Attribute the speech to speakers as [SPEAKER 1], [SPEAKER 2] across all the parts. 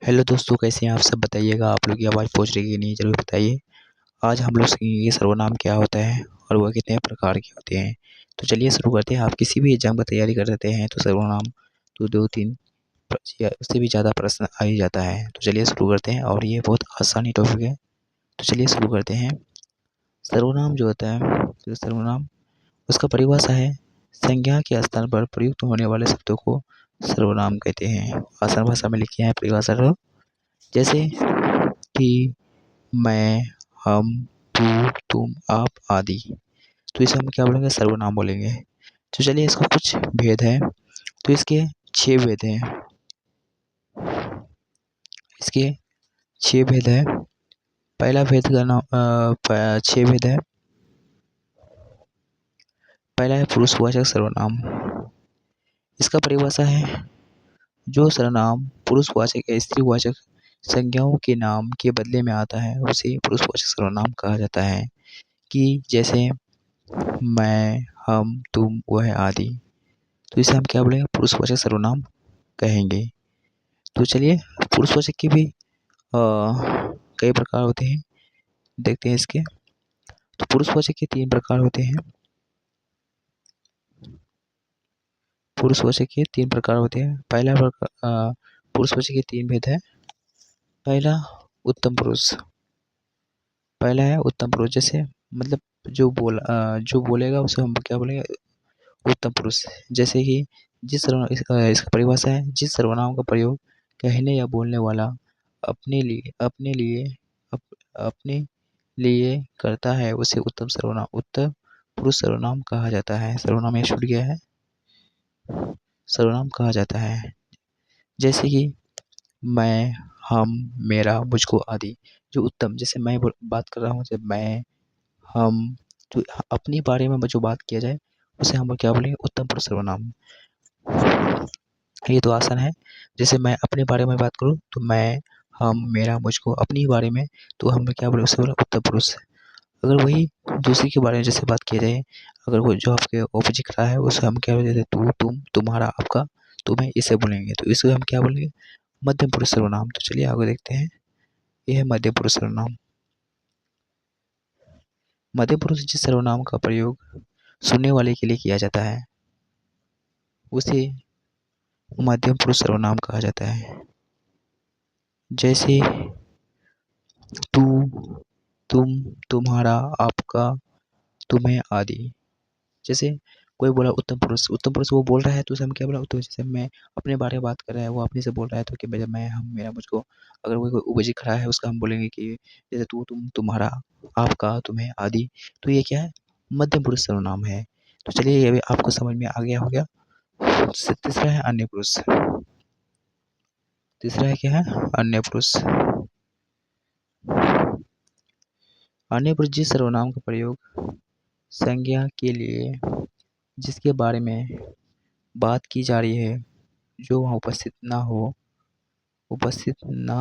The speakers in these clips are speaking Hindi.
[SPEAKER 1] हेलो दोस्तों, कैसे हैं आप सब? बताइएगा। आप लोग की आवाज़ पहुँच रही है कि नहीं, ज़रूर बताइए। आज हम लोग सीखेंगे सर्वनाम क्या होता है और वह कितने प्रकार के होते हैं। तो चलिए शुरू करते हैं। आप किसी भी एग्जाम की तैयारी कर रहे हैं तो सर्वनाम तो 2-3 या उससे भी ज़्यादा प्रश्न आ ही जाता है। तो चलिए शुरू करते हैं और ये बहुत आसानी टॉपिक है। तो चलिए शुरू करते हैं। सर्वनाम जो होता है, तो सर्वनाम उसका परिभाषा है संज्ञा के स्थान पर प्रयुक्त होने वाले शब्दों को सर्वनाम कहते हैं। आसान भाषा में लिखे हैं परिभाषा को, जैसे कि मैं, हम, तू, तुम, आप आदि। तो इसे हम क्या बोलेंगे? सर्वनाम बोलेंगे। तो चलिए इसका कुछ भेद है। तो इसके 6 भेद हैं। इसके 6 भेद है। पहला भेद का नाम 6 भेद है। पहला है पुरुषवाचक सर्वनाम। इसका परिभाषा है जो सर्वनाम पुरुषवाचक या स्त्रीवाचक संज्ञाओं के नाम के बदले में आता है उसे पुरुषवाचक सर्वनाम कहा जाता है। कि जैसे मैं, हम, तुम, वह आदि। तो इसे हम क्या बोलेंगे? पुरुषवाचक सर्वनाम कहेंगे। तो चलिए पुरुषवाचक के भी कई प्रकार होते हैं, देखते हैं इसके। तो पुरुषवाचक के 3 प्रकार होते हैं। पुरुषवाचक के 3 प्रकार होते हैं। पहला प्रकार पुरुषवाचक के 3 भेद है। पहला उत्तम पुरुष। पहला है उत्तम पुरुष, जैसे मतलब जो बोलेगा उसे हम क्या बोलेंगे? उत्तम पुरुष। जैसे कि इसका परिभाषा है जिस सर्वनाम का प्रयोग कहने या बोलने वाला अप, अपने लिए करता है उसे उत्तम पुरुष सर्वनाम कहा जाता है। सर्वनाम ये छूट गया है, सर्वनाम कहा जाता है। जैसे कि मैं, हम, मेरा, मुझको आदि। जो उत्तम, जैसे मैं बात कर रहा हूँ, जब मैं, हम, तो अपने बारे में जो बात किया जाए उसे हम क्या बोलेंगे? उत्तम पुरुष सर्वनाम। ये तो आसान है। जैसे मैं अपने बारे में बात करूँ तो मैं, हम, मेरा, मुझको, अपने बारे में, तो हम क्या बोले? उसे बोले उत्तम पुरुष। अगर वही दूसरे के बारे में जैसे बात किया जाए, अगर वो जो आपके ऑपोजिट खड़ा है उसे हम क्या बोले? जैसे तू, तुम, तुम्हारा, आपका, तुम्हें, इसे बोलेंगे। तो इसे हम क्या बोलेंगे? मध्यम पुरुष सर्वनाम। तो चलिए आगे देखते हैं। यह है मध्यम पुरुष सर्वनाम। मध्यम पुरुष जिस सर्वनाम का प्रयोग सुनने वाले के लिए किया जाता है उसे मध्यम पुरुष सर्वनाम कहा जाता है। जैसे तू, तुम, तुम्हारा, आपका, तुम्हें आदि। जैसे कोई बोला उत्तम पुरुष वो बोल रहा है तो उसे हम क्या बोला? उत्तम। जैसे मैं अपने बारे में बात कर रहा है, वो अपने से बोल रहा है तो कि मैं, हम, मेरा, मुझको। अगर कोई उपजी खड़ा है उसका हम बोलेंगे कि जैसे तू, तुम, तुम्हारा, आपका, तुम्हें आदि। तो ये क्या है? मध्यम पुरुष सर्वनाम है। तो चलिए ये भी आपको समझ में आ गया हो गया। तीसरा है अन्य पुरुष। तीसरा है क्या है? अन्य पुरुष। अन्य पुरुष जिस सर्वनाम का प्रयोग संज्ञा के लिए जिसके बारे में बात की जा रही है जो वहाँ उपस्थित ना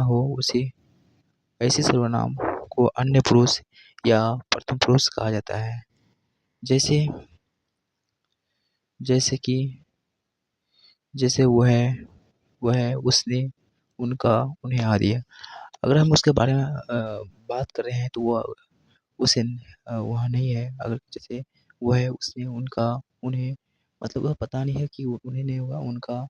[SPEAKER 1] हो उसे ऐसे सर्वनाम को अन्य पुरुष या प्रथम पुरुष कहा जाता है। जैसे जैसे कि जैसे वह, उसने, उनका, उन्हें आदि। अगर हम उसके बारे में बात कर रहे हैं तो वो उसे वह नहीं है। अगर जैसे वह, उसने, उनका, उन्हें, मतलब वह पता नहीं है कि उन्हें नहीं होगा, उनका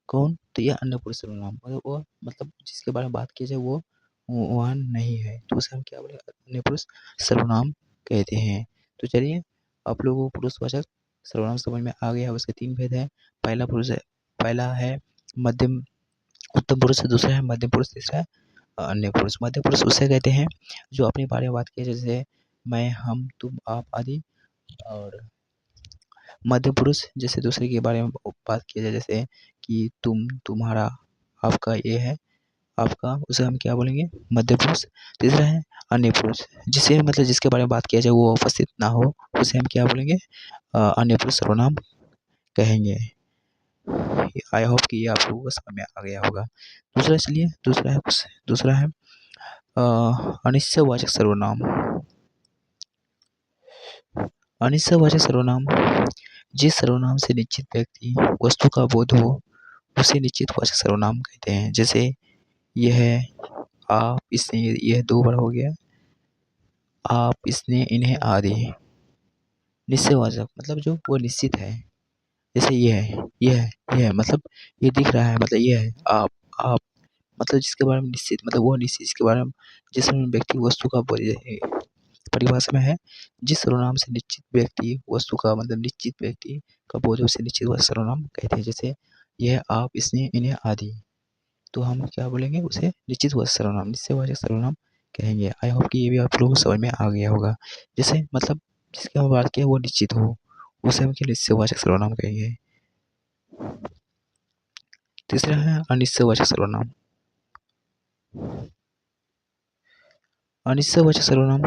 [SPEAKER 1] कौन? तो यह अन्य पुरुष सर्वनाम। अगर वो मतलब जिसके बारे में बात की जाए वो वह नहीं है तो उसे हम क्या बोले? अन्य पुरुष सर्वनाम कहते हैं। तो चलिए आप लोगों को पुरुषवाचक सर्वनाम समझ में आ गया। उसके 3 भेद हैं। पहला है मध्यम उत्तम पुरुष, दूसरा है मध्यम पुरुष, तीसरा है अन्य पुरुष। मध्यम पुरुष उसे कहते हैं जो अपने बारे में बात किया, जैसे मैं, हम, तुम, आप आदि। और मध्य पुरुष जैसे दूसरे के बारे में बात किया जाए, जैसे कि तुम, तुम्हारा, आपका, ये है आपका, उसे हम क्या बोलेंगे? मध्य पुरुष। तीसरा है अन्य पुरुष, जिसे मतलब जिसके बारे में बात किया जाए वो उपस्थित ना हो उसे हम क्या बोलेंगे? अन्य पुरुष सर्वनाम कहेंगे। आई होप कि ये आप लोगों को समझ में आ गया होगा। दूसरा है अनिश्चयवाचक सर्वनाम। अनिश्चयवाचक सर्वनाम जिस सर्वनाम से निश्चित व्यक्ति वस्तु का बोध हो उसे निश्चित वाचक सर्वनाम कहते हैं। जैसे यह, आप, इसने, यह 2 बार हो गया। आप, इसने, इन्हें, आदि। निश्चयवाचक मतलब जो वो निश्चित है। जैसे यह मतलब ये दिख रहा है, मतलब ये है। आप मतलब जिसके बारे में निश्चित, मतलब वो निश्चित जिसके बारे में, जिस व्यक्ति वस्तु का परिभाषा में है, जिस सर्वनाम से निश्चित व्यक्ति वस्तु का, मतलब निश्चित व्यक्ति का बोध है, उसे निश्चित वाचक सर्वनाम कहते हैं। जैसे यह, आप, इसने, इन्हें, आदि। तो हम क्या बोलेंगे, उसे निश्चित वाचक सर्वनाम, निश्चयवाचक सर्वनाम कहेंगे। आई होप कि ये भी आप लोगों को समझ में आ गया होगा। जैसे मतलब जिसके हम बात किए वो निश्चित हो, उसे हम क्या निश्चयवाचक सर्वनाम कहेंगे। तीसरा है अनिश्चयवाचक सर्वनाम। अनिश्चयवाचक सर्वनाम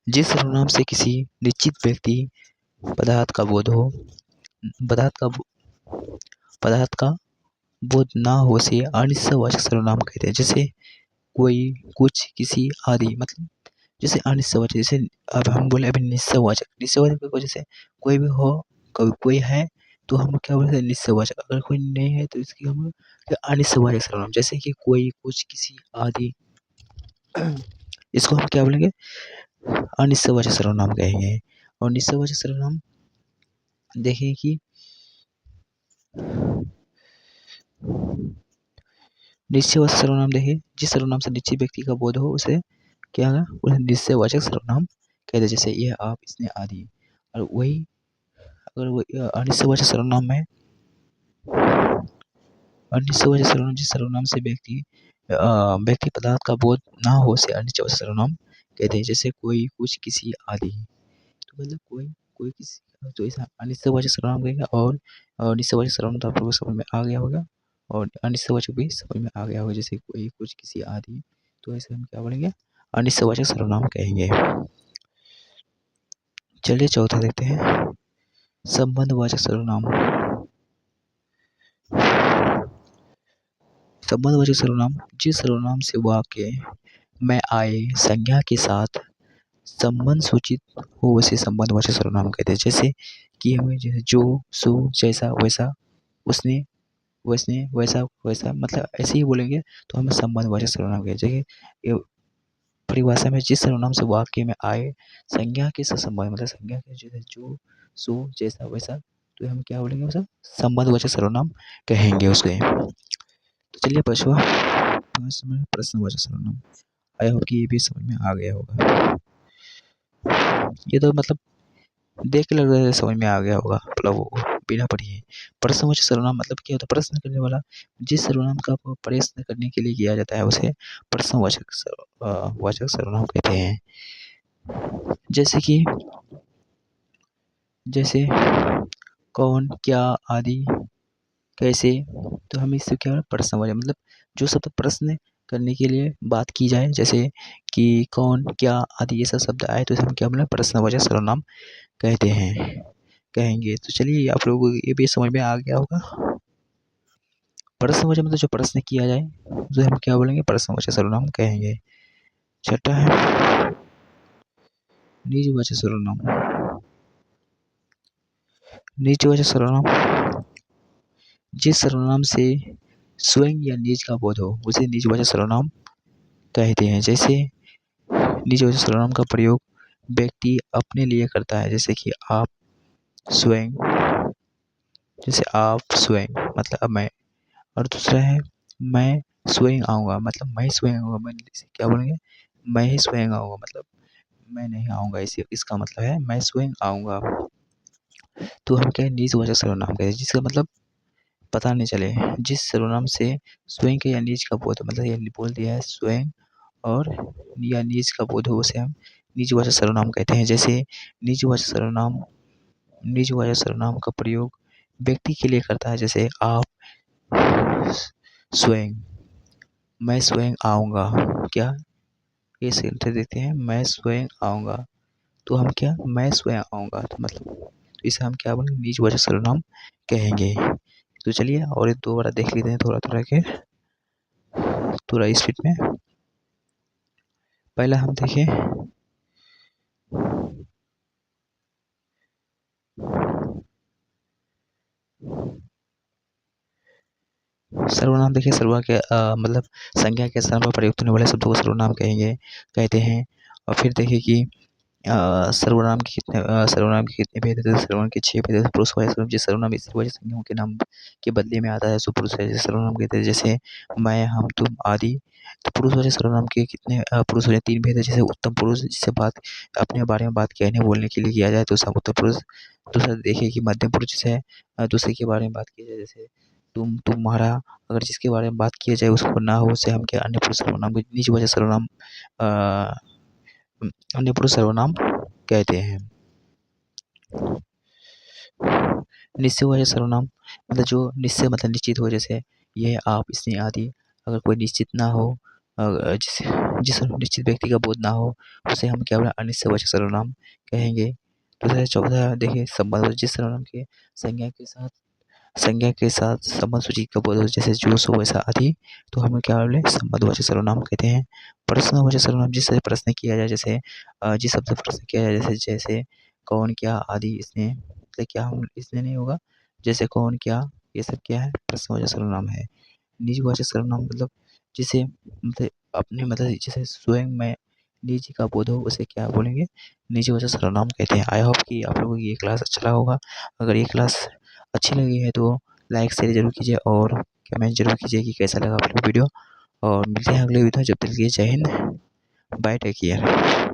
[SPEAKER 1] जिस सर्वनाम से किसी निश्चित व्यक्ति, पदार्थ का बोध हो, पदार्थ का पदार्थ का बोध ना हो से अनिश्चयवाचक सर्वनाम कहते हैं। जैसे कोई, कुछ, किसी, आदि। मतलब जैसे अनिश्चयवाचक, जैसे अब हम बोले अभी निश्चयवाचक, निश्चयवाचक को जैसे कोई भी हो, कोई है तो हम क्या बोलते हैं, निश्चयवाचक। अगर कोई नहीं है तो इसकी हम अनिश्चयवाचक सर्वनाम। जैसे कि कोई, कुछ, किसी, आदि, इसको हम क्या बोलेंगे, अनिश्चयवाचक सर्वनाम कहेंगे। और निश्चयवाचक सर्वनाम देखिए कि निश्चयवाचक सर्वनाम देखिए, जिस सर्वनाम से निश्चित व्यक्ति का बोध हो उसे क्या है, उसे निश्चयवाचक सर्वनाम कहते हैं। जैसे यह, आप, इसने, आदि। और वही अगर वो अनिश्चयवाचक सर्वनाम में, अनिश्चयवाचक सर्वनाम जिस सर्वनाम से व्यक्ति पदार्थ का बोध ना हो उसे अनिश्चयवाचक सर्वनाम कहते हैं। जैसे कोई, कुछ, किसी, आदि। तो मतलब कोई, किसी, तो ऐसा अनिश्चयवाचक सर्वनाम कहेंगे। और निश्चयवाचक सर्वनाम तो आप लोगों को समझ में आ गया होगा, और अनिश्चयवाचक भी समझ में आ गया होगा। जैसे कोई, कुछ, किसी, आदि। तो ऐसे हम क्या बोलेंगे, अनिश्चयवाचक सर्वनाम कहेंगे। चलिए चौथा देखते हैं, संबंधवाचक सर्वनाम। संबंधवाचक सर्वनाम जिस सर्वनाम से वाक्य में आए संज्ञा के साथ संबंध सूचित हो उसे संबंधवाचक सर्वनाम कहते हैं। जैसे कि हमें जैसे जो, सो, जैसा, वैसा, उसने, वैसने, वैसा, वैसा, मतलब ऐसे ही बोलेंगे तो हमें संबंधवाचक सर्वनाम कहते हैं। ये परिभाषा में जिस सर्वनाम से वाक्य में आए संज्ञा के साथ संबंध, मतलब संज्ञा के जैसे जो, सो, जैसा, वैसा, तो हम क्या बोलेंगे, उसे संबंधवाचक सर्वनाम कहेंगे उसके। तो चलिए पांचवा, प्रश्नवाचक सर्वनाम। आई होप कि ये भी समझ में आ गया होगा। ये तो मतलब देख के लग रहा है समझ में आ गया होगा, मतलब वो बिना पढ़ी। प्रश्नवाचक सर्वनाम मतलब क्या होता है, प्रश्न करने वाला। जिस सर्वनाम का प्रश्न करने के लिए किया जाता है उसे प्रश्नवाचक वाचक सर्वनाम कहते हैं। जैसे कौन, क्या, आदि, कैसे। तो हम इससे क्या प्रश्नवाचक, मतलब जो शब्द प्रश्न करने के लिए बात की जाए, जैसे कि कौन, क्या, आदि ये सब शब्द आए तो इसे हम क्या बोले, प्रश्नवाचक सर्वनाम कहते हैं, कहेंगे। तो चलिए आप लोगों को ये भी समझ में आ गया होगा। प्रश्नवाचक मतलब जो प्रश्न किया जाए उसे हम क्या बोलेंगे, प्रश्नवाचक सर्वनाम कहेंगे। छठा है निजवाचक सर्वनाम। निजवाचक सर्वनाम जिस सर्वनाम से स्वयं या निज का बोध हो उसे निजवाचक सर्वनाम कहते हैं। जैसे निजवाचक सर्वनाम का प्रयोग व्यक्ति अपने लिए करता है, जैसे कि आप, स्वयं। जैसे आप स्वयं मतलब मैं, और दूसरा है मैं स्वयं आऊँगा, मतलब मैं स्वयं आऊँगा। मैं इसे क्या बोलेंगे, मैं ही स्वयं आऊँगा, मतलब मैं नहीं आऊँगा, इसे इसका मतलब है मैं स्वयं आऊँगा। तो हम क्या निजवाचक सर्वनाम कहते हैं, जिसका मतलब पता नहीं चले, जिस सर्वनाम से स्वयं के या निज का बोध, मतलब ये बोल दिया है स्वयं और या निज का बोध हो उसे हम निजवाचक सर्वनाम कहते हैं। जैसे निजवाचक सर्वनाम का प्रयोग व्यक्ति के लिए करता है, जैसे आप स्वयं, मैं स्वयं आऊँगा। क्या ये सेंटेंस देखते हैं, मैं स्वयं आऊँगा। तो हम क्या, मैं स्वयं आऊँगा, तो मतलब तो इसे हम क्या बोलेंगे, निजवाचक सर्वनाम कहेंगे। तो चलिए और एक दो बार देख लेते हैं थोड़ा थोड़ा के, थोड़ा स्पीड में। पहला हम देखें, सर्वनाम देखिए सर्वनाम के मतलब संज्ञा के स्थान पर प्रयुक्त होने वाले शब्दों को सर्वनाम कहते हैं। और फिर देखिए कि सर्वनाम के कितने भेद हैं? तो सर्वनाम के 6 भेद हैं। पुरुषवाचक सर्वनाम जिस सर्वनाम स्त्रीवाचक संज्ञाओं के नाम के बदले में आता है सो पुरुषवाचक सर्वनाम कहते हैं। जैसे मैं, हम, तुम आदि। तो पुरुषवाचक सर्वनाम के कितने पुरुषवाचक 3 भेद हैं। जैसे उत्तम पुरुष जिससे बात अपने बारे में बात कहने बोलने के लिए किया जाए तो उसका उत्तम पुरुष। दूसरा देखिए कि मध्यम पुरुष जिसे दूसरे के बारे में बात की जाए, जैसे तुम, तुम्हारा। अगर जिसके बारे में बात की जाए उसको ना हो उसे हम क्या अन्य पुरुष सर्वनाम निजवाचक सर्वनाम अन्य पुरुष सर्वनाम कहते हैं। निश्चयवाचक सर्वनाम मतलब जो निश्चय मतलब निश्चित हो, जैसे यह, आप, इसने आदि। अगर कोई निश्चित ना हो, जिस निश्चित व्यक्ति का बोध ना हो उसे हम क्या बोले अनिश्चयवाचक सर्वनाम कहेंगे। दूसरा 14 देखिए संबंध जिस सर्वनाम के संज्ञा के साथ संबंध सूची का बोध हो, जैसे जो, सो, वैसा आदि। तो हम क्या बोले संबंधवाचक सर्वनाम कहते हैं। प्रश्नवाचक सर्वनाम जिससे प्रश्न किया जाए, जैसे जिस शब्द से प्रश्न किया जाए, जैसे कौन, क्या आदि। इसने तो क्या हम इसने नहीं होगा, जैसे कौन, क्या, ये सब क्या है प्रश्नवाचक सर्वनाम है। निजवाचक सर्वनाम मतलब जिसे मतलब अपने मतलब जैसे स्वयं में निजी का बोध हो उसे क्या बोलेंगे निजवाचक सर्वनाम कहते हैं। आई होप कि आप लोगों को ये क्लास अच्छा लगा होगा। अगर ये क्लास अच्छी लगी है तो लाइक शेयर जरूर कीजिए और कमेंट जरूर कीजिए कि कैसा लगा आप लोग वीडियो। और मिलते हैं अगले वीडियो, जब तक के लिए जय हिंद, बाय, टेक केयर।